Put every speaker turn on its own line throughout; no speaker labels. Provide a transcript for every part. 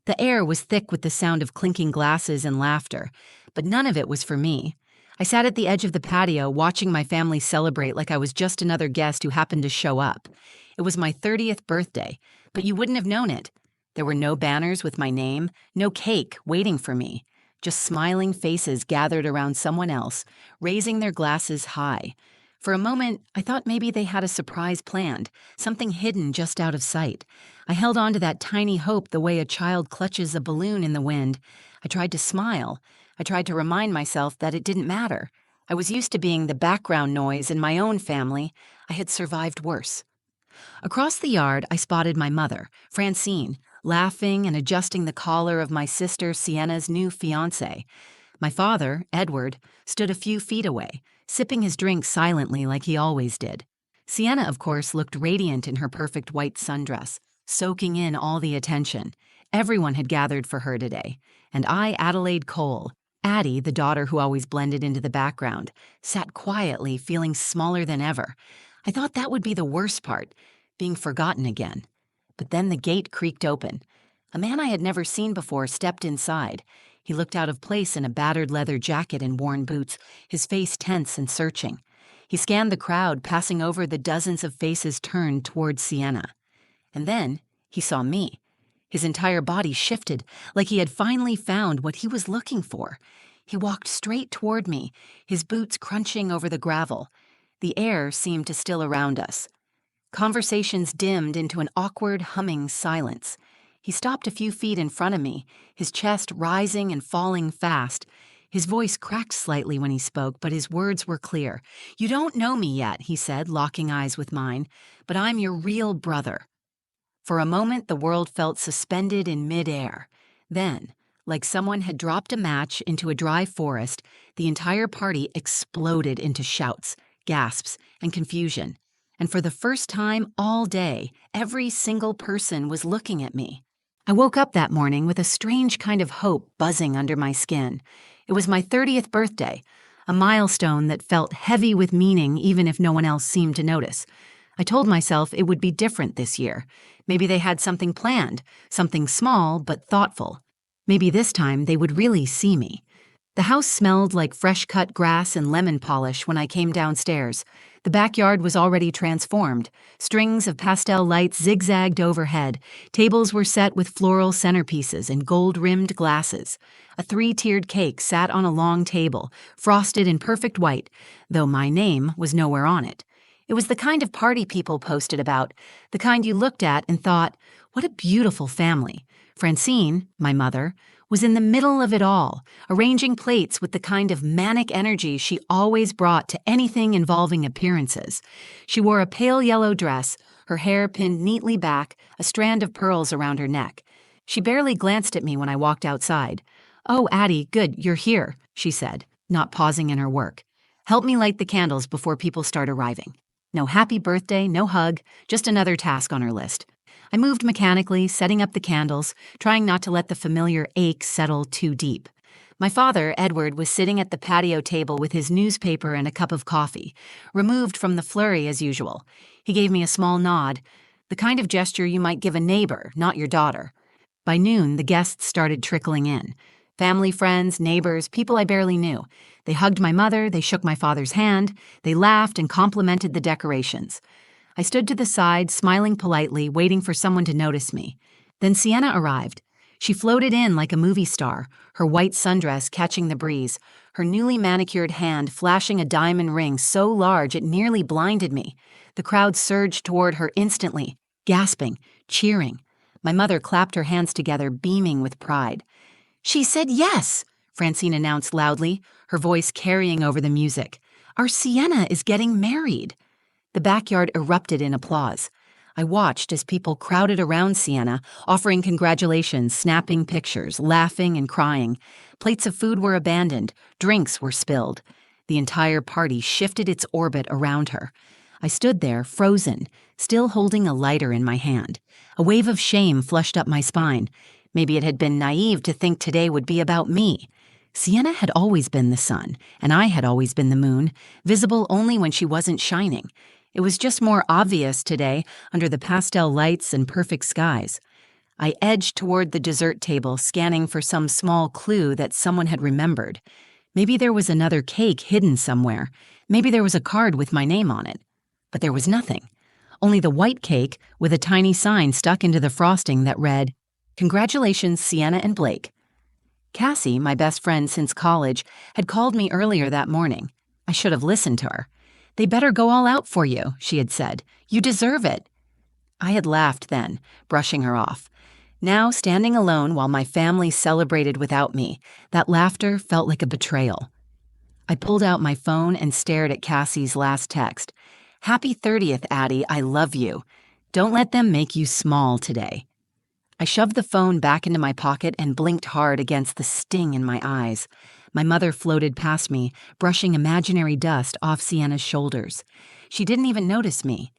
The air was thick with the sound of clinking glasses and laughter, but none of it was for me. I sat at the edge of the patio watching my family celebrate like I was just another guest who happened to show up. It was my 30th birthday, but you wouldn't have known it. There were no banners with my name, no cake waiting for me, just smiling faces gathered around someone else, raising their glasses high. For a moment, I thought maybe they had a surprise planned, something hidden just out of sight. I held on to that tiny hope the way a child clutches a balloon in the wind. I tried to smile. I tried to remind myself that it didn't matter. I was used to being the background noise in my own family. I had survived worse. Across the yard, I spotted my mother, Francine, laughing and adjusting the collar of my sister Sienna's new fiancé. My father, Edward, stood a few feet away, sipping his drink silently like he always did. Sienna, of course, looked radiant in her perfect white sundress, soaking in all the attention. Everyone had gathered for her today, and I, Adelaide Cole, Addie, the daughter who always blended into the background, sat quietly, feeling smaller than ever. I thought that would be the worst part, being forgotten again. But then the gate creaked open. A man I had never seen before stepped inside. He looked out of place in a battered leather jacket and worn boots, his face tense and searching. He scanned the crowd, passing over the dozens of faces turned toward Sienna. And then he saw me. His entire body shifted, like he had finally found what he was looking for. He walked straight toward me, his boots crunching over the gravel. The air seemed to still around us. Conversations dimmed into an awkward, humming silence. He stopped a few feet in front of me, his chest rising and falling fast. His voice cracked slightly when he spoke, but his words were clear. "You don't know me yet," he said, locking eyes with mine, "but I'm your real brother." For a moment, the world felt suspended in midair. Then, like someone had dropped a match into a dry forest, the entire party exploded into shouts, gasps, and confusion. And for the first time all day, every single person was looking at me. I woke up that morning with a strange kind of hope buzzing under my skin. It was my 30th birthday, a milestone that felt heavy with meaning even if no one else seemed to notice. I told myself it would be different this year. Maybe they had something planned, something small but thoughtful. Maybe this time they would really see me. The house smelled like fresh-cut grass and lemon polish when I came downstairs. The backyard was already transformed. Strings of pastel lights zigzagged overhead. Tables were set with floral centerpieces and gold-rimmed glasses. A 3-tiered cake sat on a long table, frosted in perfect white, though my name was nowhere on it. It was the kind of party people posted about, the kind you looked at and thought, what a beautiful family. Francine, my mother, was in the middle of it all, arranging plates with the kind of manic energy she always brought to anything involving appearances. She wore a pale yellow dress, her hair pinned neatly back, a strand of pearls around her neck. She barely glanced at me when I walked outside. "Oh, Addie, good, you're here," she said, not pausing in her work. "Help me light the candles before people start arriving." No happy birthday, no hug, just another task on her list. I moved mechanically, setting up the candles, trying not to let the familiar ache settle too deep. My father, Edward, was sitting at the patio table with his newspaper and a cup of coffee, removed from the flurry as usual. He gave me a small nod, the kind of gesture you might give a neighbor, not your daughter. By noon, the guests started trickling in. Family, friends, neighbors, people I barely knew. They hugged my mother, they shook my father's hand, they laughed and complimented the decorations. I stood to the side, smiling politely, waiting for someone to notice me. Then Sienna arrived. She floated in like a movie star, her white sundress catching the breeze, her newly manicured hand flashing a diamond ring so large it nearly blinded me. The crowd surged toward her instantly, gasping, cheering. My mother clapped her hands together, beaming with pride. "She said yes," Francine announced loudly, her voice carrying over the music. "Our Sienna is getting married." The backyard erupted in applause. I watched as people crowded around Sienna, offering congratulations, snapping pictures, laughing and crying. Plates of food were abandoned, drinks were spilled. The entire party shifted its orbit around her. I stood there, frozen, still holding a lighter in my hand. A wave of shame flushed up my spine. Maybe it had been naive to think today would be about me. Sienna had always been the sun, and I had always been the moon, visible only when she wasn't shining. It was just more obvious today under the pastel lights and perfect skies. I edged toward the dessert table, scanning for some small clue that someone had remembered. Maybe there was another cake hidden somewhere. Maybe there was a card with my name on it. But there was nothing. Only the white cake with a tiny sign stuck into the frosting that read, "Congratulations, Sienna and Blake." Cassie, my best friend since college, had called me earlier that morning. I should have listened to her. "They better go all out for you," she had said. "You deserve it." I had laughed then, brushing her off. Now, standing alone while my family celebrated without me, that laughter felt like a betrayal. I pulled out my phone and stared at Cassie's last text. "Happy 30th, Addie, I love you. Don't let them make you small today." I shoved the phone back into my pocket and blinked hard against the sting in my eyes. My mother floated past me, brushing imaginary dust off Sienna's shoulders. She didn't even notice me.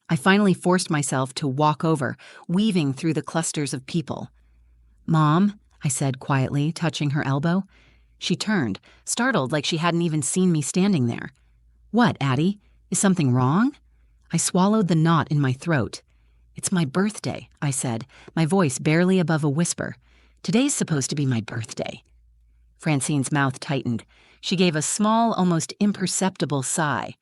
I finally forced myself to walk over, weaving through the clusters of people. "Mom," I said quietly, touching her elbow. She turned, startled like she hadn't even seen me standing there. "What, Addie? Is something wrong?" I swallowed the knot in my throat. "It's my birthday," I said, my voice barely above a whisper. "Today's supposed to be my birthday." Francine's mouth tightened. She gave a small, almost imperceptible sigh.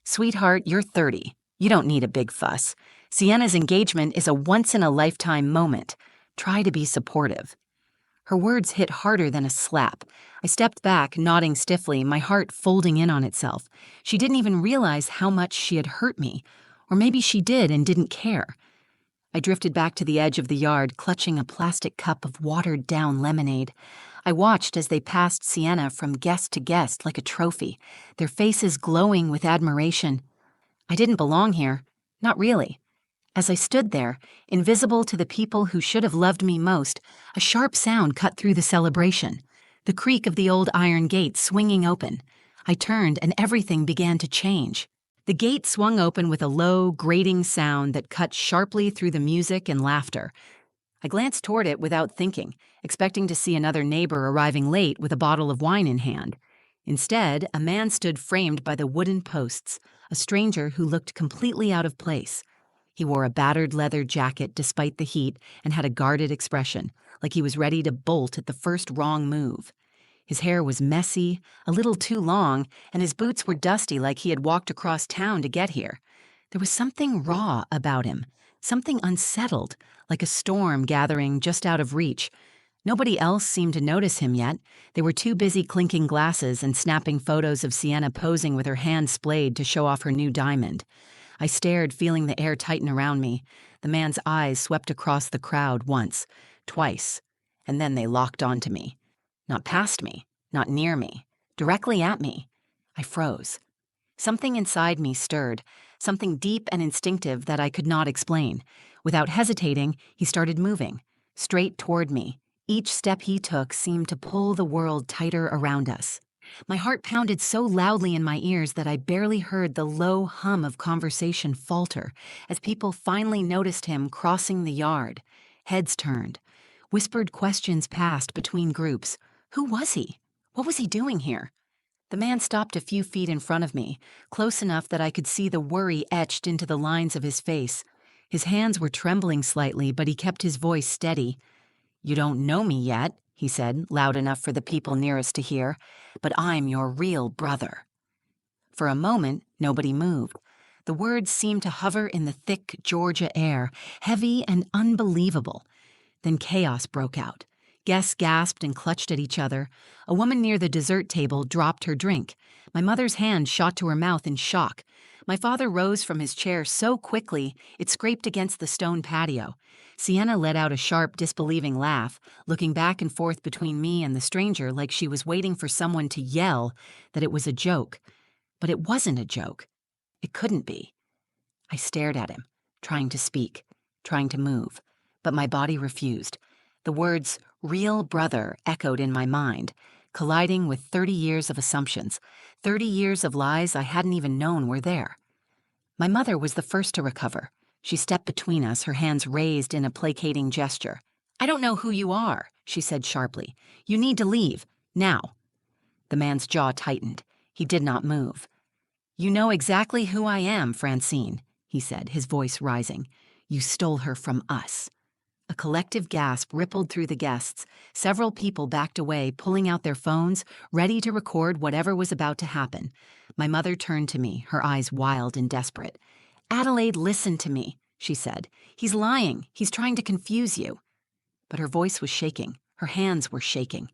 "Sweetheart, you're 30. You don't need a big fuss. Sienna's engagement is a once-in-a-lifetime moment. Try to be supportive." Her words hit harder than a slap. I stepped back, nodding stiffly, my heart folding in on itself. She didn't even realize how much she had hurt me. Or maybe she did and didn't care. I drifted back to the edge of the yard, clutching a plastic cup of watered-down lemonade. I watched as they passed Sienna from guest to guest like a trophy, their faces glowing with admiration. I didn't belong here. Not really. As I stood there, invisible to the people who should have loved me most, a sharp sound cut through the celebration. The creak of the old iron gate swinging open. I turned and everything began to change. The gate swung open with a low, grating sound that cut sharply through the music and laughter. I glanced toward it without thinking, expecting to see another neighbor arriving late with a bottle of wine in hand. Instead, a man stood framed by the wooden posts, a stranger who looked completely out of place. He wore a battered leather jacket despite the heat and had a guarded expression, like he was ready to bolt at the first wrong move. His hair was messy, a little too long, and his boots were dusty like he had walked across town to get here. There was something raw about him, something unsettled, like a storm gathering just out of reach. Nobody else seemed to notice him yet. They were too busy clinking glasses and snapping photos of Sienna posing with her hand splayed to show off her new diamond. I stared, feeling the air tighten around me. The man's eyes swept across the crowd once, twice, and then they locked onto me. Not past me, not near me, directly at me. I froze. Something inside me stirred, something deep and instinctive that I could not explain. Without hesitating, he started moving, straight toward me. Each step he took seemed to pull the world tighter around us. My heart pounded so loudly in my ears that I barely heard the low hum of conversation falter as people finally noticed him crossing the yard. Heads turned. Whispered questions passed between groups. Who was he? What was he doing here? The man stopped a few feet in front of me, close enough that I could see the worry etched into the lines of his face. His hands were trembling slightly, but he kept his voice steady. "You don't know me yet," he said, loud enough for the people nearest to hear, "but I'm your real brother." For a moment, nobody moved. The words seemed to hover in the thick Georgia air, heavy and unbelievable. Then chaos broke out. Guests gasped and clutched at each other. A woman near the dessert table dropped her drink. My mother's hand shot to her mouth in shock. My father rose from his chair so quickly it scraped against the stone patio. Sienna let out a sharp, disbelieving laugh, looking back and forth between me and the stranger like she was waiting for someone to yell that it was a joke. But it wasn't a joke. It couldn't be. I stared at him, trying to speak, trying to move, but my body refused. The words, "real brother," echoed in my mind, colliding with 30 years of assumptions, 30 years of lies I hadn't even known were there. My mother was the first to recover. She stepped between us, her hands raised in a placating gesture. "I don't know who you are," she said sharply. "You need to leave, now." The man's jaw tightened. He did not move. "You know exactly who I am, Francine," he said, his voice rising. "You stole her from us." A collective gasp rippled through the guests. Several people backed away, pulling out their phones, ready to record whatever was about to happen. My mother turned to me, her eyes wild and desperate. "Adelaide, listen to me," she said. "He's lying. He's trying to confuse you." But her voice was shaking. Her hands were shaking.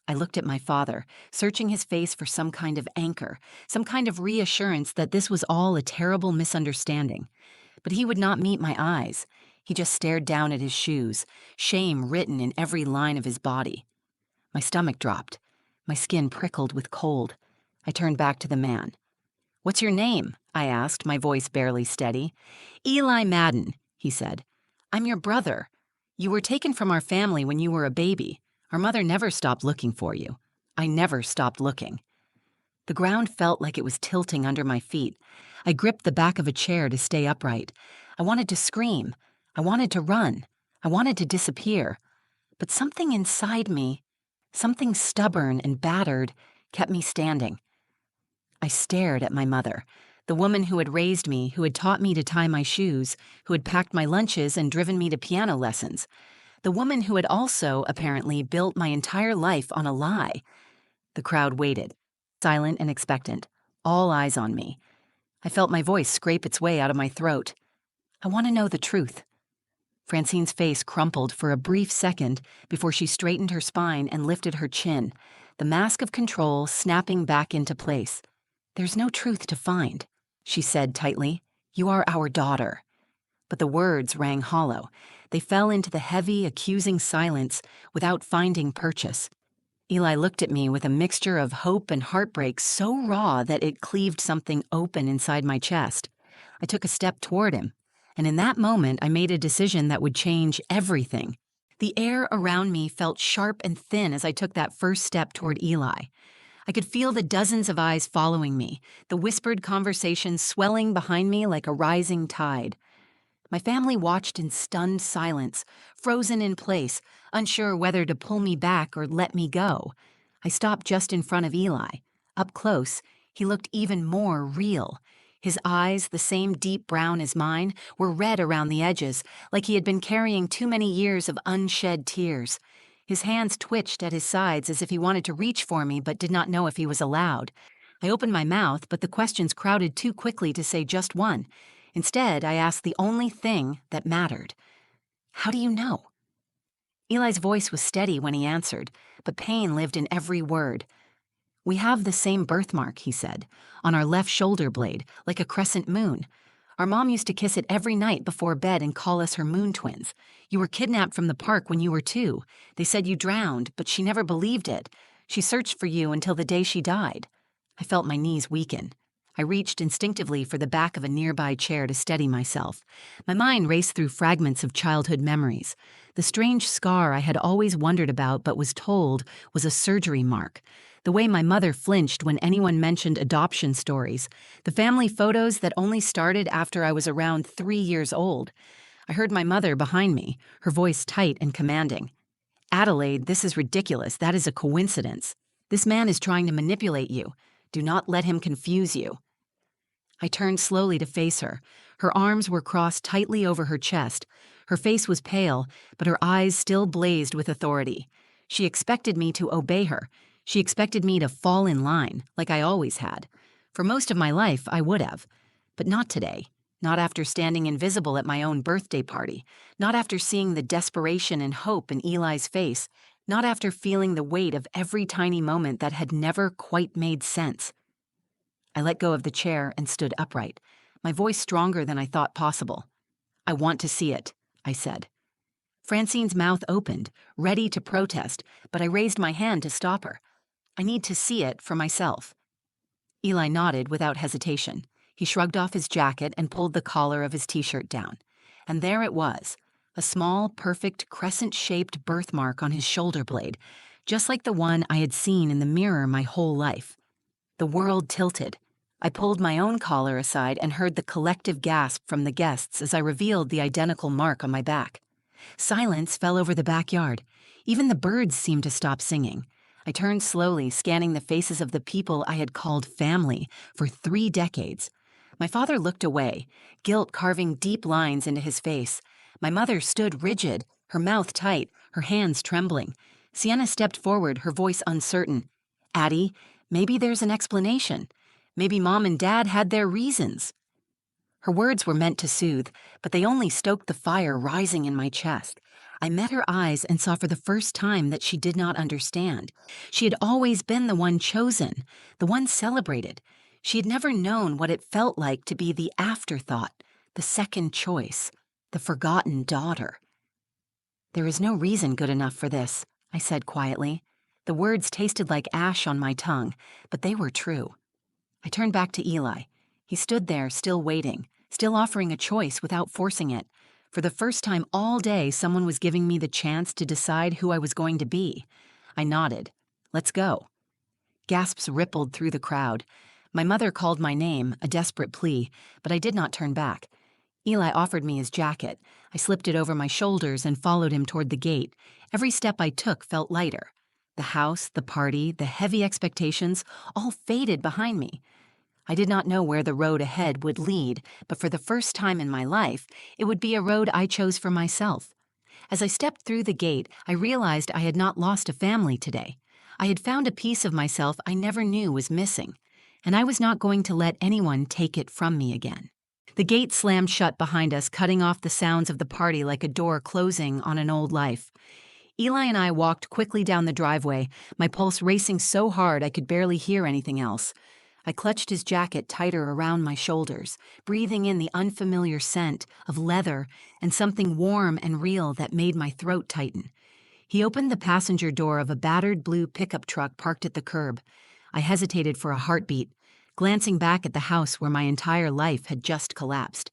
I looked at my father, searching his face for some kind of anchor, some kind of reassurance that this was all a terrible misunderstanding. But he would not meet my eyes. He just stared down at his shoes, shame written in every line of his body. My stomach dropped. My skin prickled with cold. I turned back to the man. "What's your name?" I asked, my voice barely steady. "Eli Madden," he said. "I'm your brother. You were taken from our family when you were a baby. Our mother never stopped looking for you. I never stopped looking." The ground felt like it was tilting under my feet. I gripped the back of a chair to stay upright. I wanted to scream. I wanted to run. I wanted to disappear. But something inside me, something stubborn and battered, kept me standing. I stared at my mother, the woman who had raised me, who had taught me to tie my shoes, who had packed my lunches and driven me to piano lessons. The woman who had also, apparently, built my entire life on a lie. The crowd waited, silent and expectant, all eyes on me. I felt my voice scrape its way out of my throat. "I want to know the truth." Francine's face crumpled for a brief second before she straightened her spine and lifted her chin, the mask of control snapping back into place. "There's no truth to find," she said tightly. "You are our daughter." But the words rang hollow. They fell into the heavy, accusing silence without finding purchase. Eli looked at me with a mixture of hope and heartbreak so raw that it cleaved something open inside my chest. I took a step toward him, and in that moment I made a decision that would change everything. The air around me felt sharp and thin as I took that first step toward Eli. I could feel the dozens of eyes following me, the whispered conversations swelling behind me like a rising tide. My family watched in stunned silence, frozen in place, unsure whether to pull me back or let me go. I stopped just in front of Eli. Up close, he looked even more real. His eyes, the same deep brown as mine, were red around the edges, like he had been carrying too many years of unshed tears. His hands twitched at his sides as if he wanted to reach for me but did not know if he was allowed. I opened my mouth, but the questions crowded too quickly to say just one. Instead, I asked the only thing that mattered. "How do you know?" Eli's voice was steady when he answered, but pain lived in every word. "We have the same birthmark," he said, "on our left shoulder blade, like a crescent moon. Our mom used to kiss it every night before bed and call us her moon twins. You were kidnapped from the park when you were 2. They said you drowned, but she never believed it. She searched for you until the day she died." I felt my knees weaken. I reached instinctively for the back of a nearby chair to steady myself. My mind raced through fragments of childhood memories. The strange scar I had always wondered about but was told was a surgery mark. The way my mother flinched when anyone mentioned adoption stories. The family photos that only started after I was around 3 years old. I heard my mother behind me, her voice tight and commanding. "Adelaide, this is ridiculous. That is a coincidence. This man is trying to manipulate you. Do not let him confuse you." I turned slowly to face her. Her arms were crossed tightly over her chest. Her face was pale, but her eyes still blazed with authority. She expected me to obey her. She expected me to fall in line, like I always had. For most of my life, I would have. But not today. Not after standing invisible at my own birthday party. Not after seeing the desperation and hope in Eli's face. Not after feeling the weight of every tiny moment that had never quite made sense. I let go of the chair and stood upright, my voice stronger than I thought possible. "I want to see it," I said. Francine's mouth opened, ready to protest, but I raised my hand to stop her. "I need to see it for myself." Eli nodded without hesitation. He shrugged off his jacket and pulled the collar of his t-shirt down. And there it was, a small, perfect, crescent-shaped birthmark on his shoulder blade, just like the one I had seen in the mirror my whole life. The world tilted. I pulled my own collar aside and heard the collective gasp from the guests as I revealed the identical mark on my back. Silence fell over the backyard. Even the birds seemed to stop singing. I turned slowly, scanning the faces of the people I had called family for 3 decades. My father looked away, guilt carving deep lines into his face. My mother stood rigid, her mouth tight, her hands trembling. Sienna stepped forward, her voice uncertain. "Addie, maybe there's an explanation. Maybe Mom and Dad had their reasons." Her words were meant to soothe, but they only stoked the fire rising in my chest. I met her eyes and saw for the first time that she did not understand. She had always been the one chosen, the one celebrated. She had never known what it felt like to be the afterthought, the second choice, the forgotten daughter. "There is no reason good enough for this," I said quietly. The words tasted like ash on my tongue, but they were true. I turned back to Eli. He stood there, still waiting, still offering a choice without forcing it. For the first time all day, someone was giving me the chance to decide who I was going to be. I nodded. "Let's go." Gasps rippled through the crowd. My mother called my name, a desperate plea, but I did not turn back. Eli offered me his jacket. I slipped it over my shoulders and followed him toward the gate. Every step I took felt lighter. The house, the party, the heavy expectations, all faded behind me. I did not know where the road ahead would lead, but for the first time in my life, it would be a road I chose for myself. As I stepped through the gate, I realized I had not lost a family today. I had found a piece of myself I never knew was missing, and I was not going to let anyone take it from me again. The gate slammed shut behind us, cutting off the sounds of the party like a door closing on an old life. Eli and I walked quickly down the driveway, my pulse racing so hard I could barely hear anything else. I clutched his jacket tighter around my shoulders, breathing in the unfamiliar scent of leather and something warm and real that made my throat tighten. He opened the passenger door of a battered blue pickup truck parked at the curb. I hesitated for a heartbeat, glancing back at the house where my entire life had just collapsed.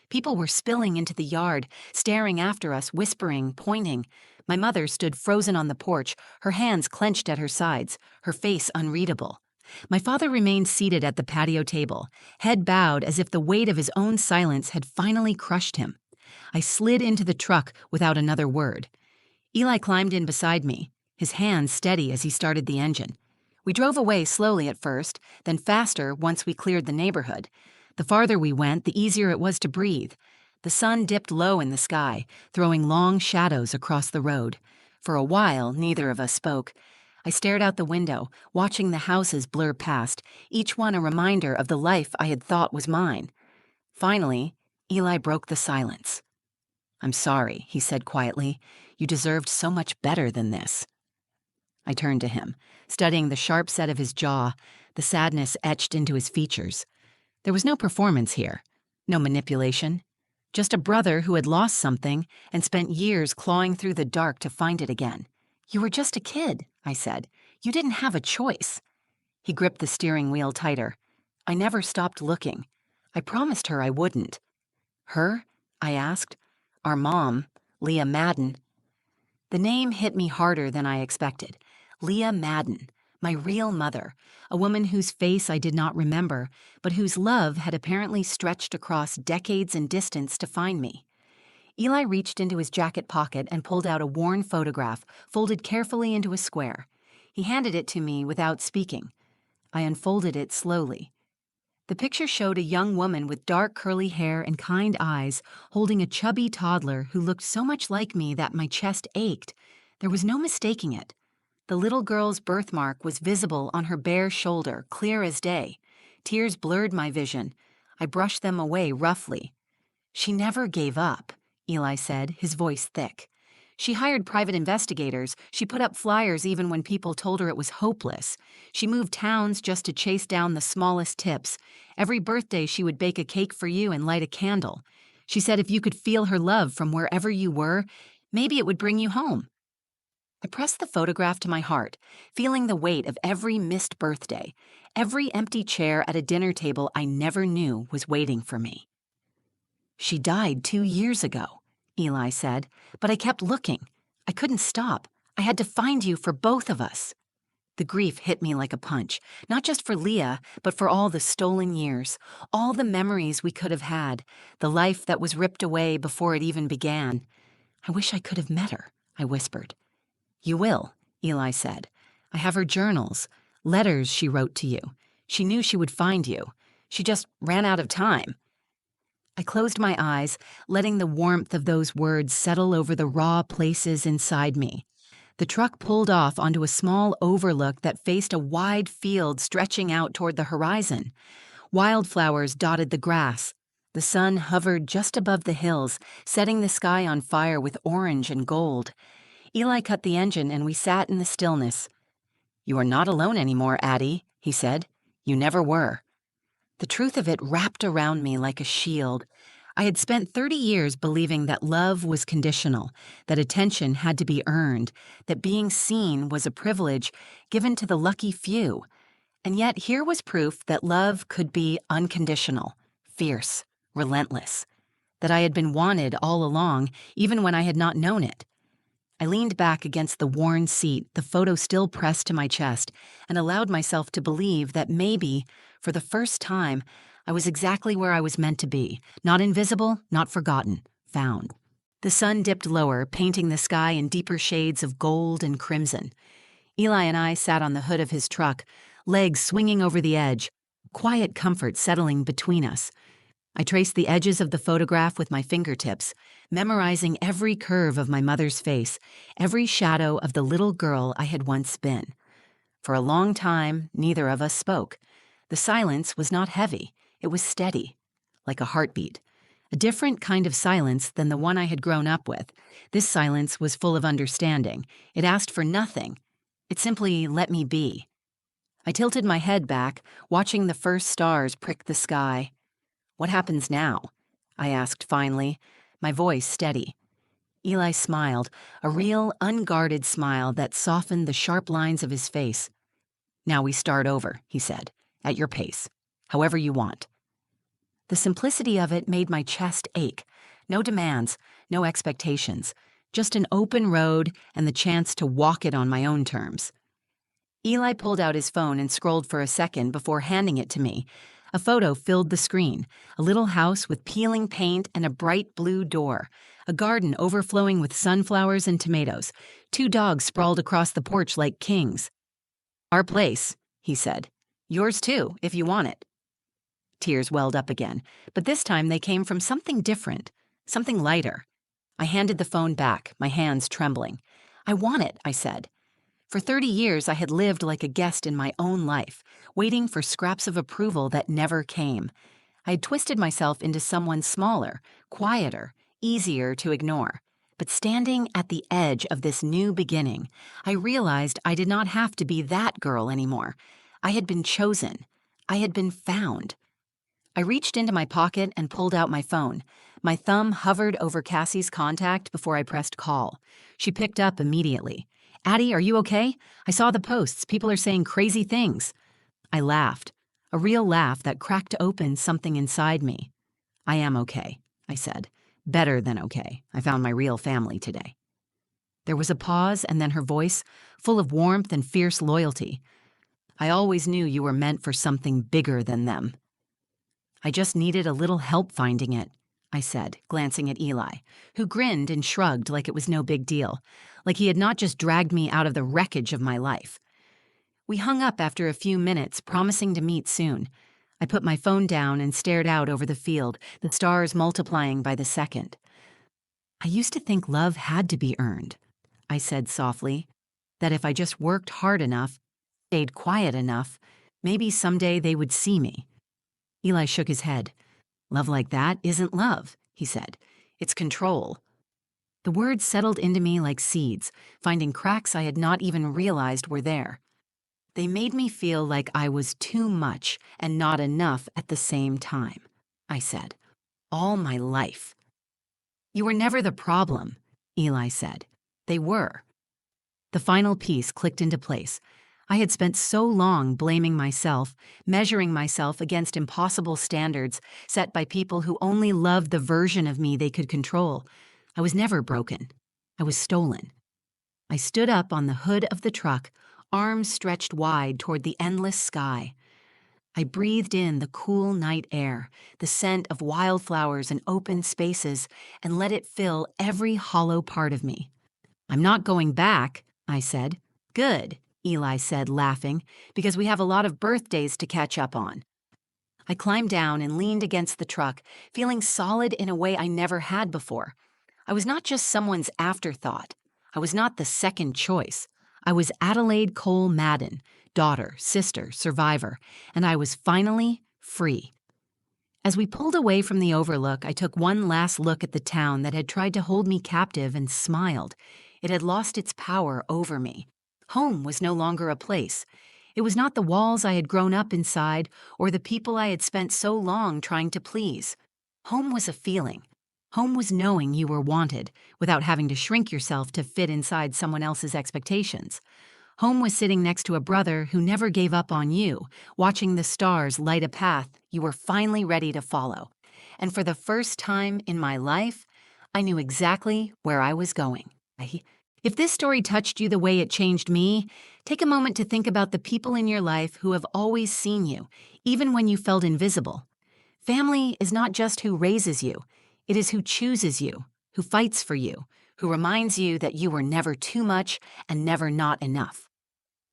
People were spilling into the yard, staring after us, whispering, pointing. My mother stood frozen on the porch, her hands clenched at her sides, her face unreadable. My father remained seated at the patio table, head bowed as if the weight of his own silence had finally crushed him. I slid into the truck without another word. Eli climbed in beside me, his hands steady as he started the engine. We drove away slowly at first, then faster once we cleared the neighborhood. The farther we went, the easier it was to breathe. The sun dipped low in the sky, throwing long shadows across the road. For a while, neither of us spoke. I stared out the window, watching the houses blur past, each one a reminder of the life I had thought was mine. Finally, Eli broke the silence. "I'm sorry," he said quietly. "You deserved so much better than this." I turned to him, studying the sharp set of his jaw, the sadness etched into his features. There was no performance here, no manipulation, just a brother who had lost something and spent years clawing through the dark to find it again. "You were just a kid," I said. "You didn't have a choice." He gripped the steering wheel tighter. I never stopped looking. I promised her I wouldn't. "Her?" I asked. "Our mom, Leah Madden." The name hit me harder than I expected. Leah Madden, my real mother, a woman whose face I did not remember, but whose love had apparently stretched across decades and distance to find me. Eli reached into his jacket pocket and pulled out a worn photograph, folded carefully into a square. He handed it to me without speaking. I unfolded it slowly. The picture showed a young woman with dark curly hair and kind eyes, holding a chubby toddler who looked so much like me that my chest ached. There was no mistaking it. The little girl's birthmark was visible on her bare shoulder, clear as day. Tears blurred my vision. I brushed them away roughly. "She never gave up," Eli said, his voice thick. "She hired private investigators. She put up flyers even when people told her it was hopeless. She moved towns just to chase down the smallest tips. Every birthday she would bake a cake for you and light a candle. She said if you could feel her love from wherever you were, maybe it would bring you home." I pressed the photograph to my heart, feeling the weight of every missed birthday, every empty chair at a dinner table I never knew was waiting for me. "She died 2 years ago," Eli said, "but I kept looking. I couldn't stop. I had to find you for both of us." The grief hit me like a punch, not just for Leah, but for all the stolen years, all the memories we could have had, the life that was ripped away before it even began. "I wish I could have met her," I whispered. "You will," Eli said. "I have her journals, letters she wrote to you. She knew she would find you. She just ran out of time." I closed my eyes, letting the warmth of those words settle over the raw places inside me. The truck pulled off onto a small overlook that faced a wide field stretching out toward the horizon. Wildflowers dotted the grass. The sun hovered just above the hills, setting the sky on fire with orange and gold. Eli cut the engine and we sat in the stillness. "You are not alone anymore, Addie," he said. "You never were." The truth of it wrapped around me like a shield. I had spent 30 years believing that love was conditional, that attention had to be earned, that being seen was a privilege given to the lucky few. And yet here was proof that love could be unconditional, fierce, relentless, that I had been wanted all along, even when I had not known it. I leaned back against the worn seat, the photo still pressed to my chest, and allowed myself to believe that maybe, for the first time, I was exactly where I was meant to be, not invisible, not forgotten, found. The sun dipped lower, painting the sky in deeper shades of gold and crimson. Eli and I sat on the hood of his truck, legs swinging over the edge, quiet comfort settling between us. I traced the edges of the photograph with my fingertips, memorizing every curve of my mother's face, every shadow of the little girl I had once been. For a long time, neither of us spoke. The silence was not heavy. It was steady, like a heartbeat. A different kind of silence than the one I had grown up with. This silence was full of understanding. It asked for nothing. It simply let me be. I tilted my head back, watching the first stars prick the sky. "What happens now?" I asked finally, my voice steady. Eli smiled, a real, unguarded smile that softened the sharp lines of his face. "Now we start over," he said, "at your pace, however you want." The simplicity of it made my chest ache. No demands, no expectations, just an open road and the chance to walk it on my own terms. Eli pulled out his phone and scrolled for a second before handing it to me. A photo filled the screen, a little house with peeling paint and a bright blue door, a garden overflowing with sunflowers and tomatoes, 2 dogs sprawled across the porch like kings. "Our place," he said. "Yours too, if you want it." Tears welled up again, but this time they came from something different, something lighter. I handed the phone back, my hands trembling. "I want it," I said. For 30 years, I had lived like a guest in my own life, waiting for scraps of approval that never came. I had twisted myself into someone smaller, quieter, easier to ignore. But standing at the edge of this new beginning, I realized I did not have to be that girl anymore. I had been chosen. I had been found. I reached into my pocket and pulled out my phone. My thumb hovered over Cassie's contact before I pressed call. She picked up immediately. "Addie, are you okay? I saw the posts. People are saying crazy things." I laughed, a real laugh that cracked open something inside me. "I am okay," I said. "Better than okay. I found my real family today." There was a pause and then her voice, full of warmth and fierce loyalty. "I always knew you were meant for something bigger than them." "I just needed a little help finding it," I said, glancing at Eli, who grinned and shrugged like it was no big deal, like he had not just dragged me out of the wreckage of my life. We hung up after a few minutes, promising to meet soon. I put my phone down and stared out over the field, the stars multiplying by the second. "I used to think love had to be earned," I said softly, "that if I just worked hard enough, stayed quiet enough, maybe someday they would see me." Eli shook his head. "Love like that isn't love," he said. "It's control." The words settled into me like seeds, finding cracks I had not even realized were there. They made me feel like I was too much and not enough at the same time, I said. "All my life." "You were never the problem," Eli said. "They were." The final piece clicked into place. I had spent so long blaming myself, measuring myself against impossible standards set by people who only loved the version of me they could control. I was never broken. I was stolen. I stood up on the hood of the truck, arms stretched wide toward the endless sky. I breathed in the cool night air, the scent of wildflowers and open spaces, and let it fill every hollow part of me. "I'm not going back," I said. "Good," Eli said, laughing, "because we have a lot of birthdays to catch up on." I climbed down and leaned against the truck, feeling solid in a way I never had before. I was not just someone's afterthought. I was not the second choice. I was Adelaide Cole Madden, daughter, sister, survivor, and I was finally free. As we pulled away from the overlook, I took one last look at the town that had tried to hold me captive and smiled. It had lost its power over me. Home was no longer a place. It was not the walls I had grown up inside or the people I had spent so long trying to please. Home was a feeling. Home was knowing you were wanted without having to shrink yourself to fit inside someone else's expectations. Home was sitting next to a brother who never gave up on you, watching the stars light a path you were finally ready to follow. And for the first time in my life, I knew exactly where I was going. If this story touched you the way it changed me, take a moment to think about the people in your life who have always seen you, even when you felt invisible. Family is not just who raises you, it is who chooses you, who fights for you, who reminds you that you were never too much and never not enough.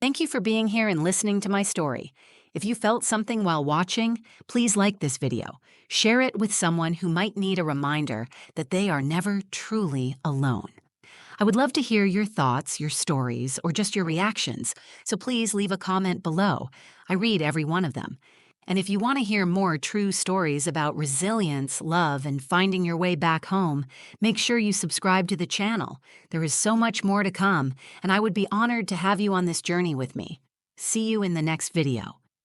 Thank you for being here and listening to my story. If you felt something while watching, please like this video. Share it with someone who might need a reminder that they are never truly alone. I would love to hear your thoughts, your stories, or just your reactions, so please leave a comment below. I read every one of them. And if you want to hear more true stories about resilience, love, and finding your way back home, make sure you subscribe to the channel. There is so much more to come, and I would be honored to have you on this journey with me. See you in the next video.